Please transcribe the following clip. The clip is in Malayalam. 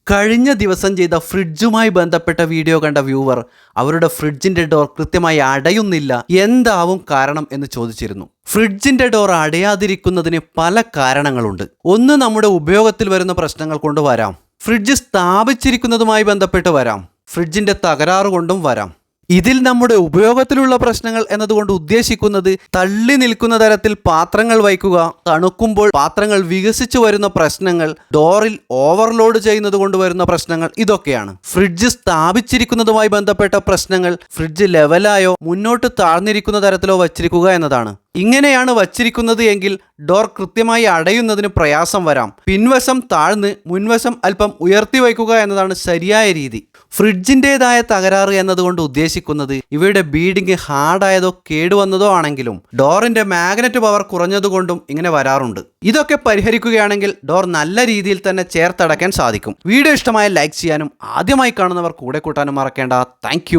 കഴിഞ്ഞ ദിവസം ചെയ്ത ഫ്രിഡ്ജുമായി ബന്ധപ്പെട്ട വീഡിയോ കണ്ട വ്യൂവർ അവരുടെ ഫ്രിഡ്ജിന്റെ ഡോർ കൃത്യമായി അടയുന്നില്ല, എന്താവും കാരണം എന്ന് ചോദിച്ചിരുന്നു. ഫ്രിഡ്ജിന്റെ ഡോർ അടയാതിരിക്കുന്നതിന് പല കാരണങ്ങളുണ്ട്. ഒന്ന്, നമ്മുടെ ഉപയോഗത്തിൽ വരുന്ന പ്രശ്നങ്ങൾ കൊണ്ട് വരാം. ഫ്രിഡ്ജ് സ്ഥാപിച്ചിരിക്കുന്നതുമായി ബന്ധപ്പെട്ട് വരാം. ഫ്രിഡ്ജിന്റെ തകരാറ് കൊണ്ടും വരാം. ഇതിൽ നമ്മുടെ ഉപയോഗത്തിലുള്ള പ്രശ്നങ്ങൾ എന്നതുകൊണ്ട് ഉദ്ദേശിക്കുന്നത് തള്ളി നിൽക്കുന്ന തരത്തിൽ പാത്രങ്ങൾ വയ്ക്കുക, തണുക്കുമ്പോൾ പാത്രങ്ങൾ വികസിച്ചു വരുന്ന പ്രശ്നങ്ങൾ, ഡോറിൽ ഓവർലോഡ് ചെയ്യുന്നത് കൊണ്ട് വരുന്ന പ്രശ്നങ്ങൾ, ഇതൊക്കെയാണ്. ഫ്രിഡ്ജ് സ്ഥാപിച്ചിരിക്കുന്നതുമായി ബന്ധപ്പെട്ട പ്രശ്നങ്ങൾ ഫ്രിഡ്ജ് ലെവലായോ മുന്നോട്ട് താഴ്ന്നിരിക്കുന്ന തരത്തിലോ വച്ചിരിക്കുക എന്നതാണ്. ഇങ്ങനെയാണ് വച്ചിരിക്കുന്നത് എങ്കിൽ ഡോർ കൃത്യമായി അടയുന്നതിന് പ്രയാസം വരാം. പിൻവശം താഴ്ന്ന് മുൻവശം അല്പം ഉയർത്തി വയ്ക്കുക എന്നതാണ് ശരിയായ രീതി. ഫ്രിഡ്ജിൻ്റെതായ തകരാറ് എന്നതുകൊണ്ട് ഉദ്ദേശിക്കുന്നത് ഇവയുടെ ബീഡിങ് ഹാർഡായതോ കേടുവന്നതോ ആണെങ്കിലും ഡോറിന്റെ മാഗ്നറ്റ് പവർ കുറഞ്ഞതുകൊണ്ടും ഇങ്ങനെ വരാറുണ്ട്. ഇതൊക്കെ പരിഹരിക്കുകയാണെങ്കിൽ ഡോർ നല്ല രീതിയിൽ തന്നെ ചേർത്തടയ്ക്കാൻ സാധിക്കും. വീഡിയോ ഇഷ്ടമായ ലൈക്ക് ചെയ്യാനും ആദ്യമായി കാണുന്നവർ കൂടെ കൂട്ടാനും മറക്കേണ്ട. താങ്ക്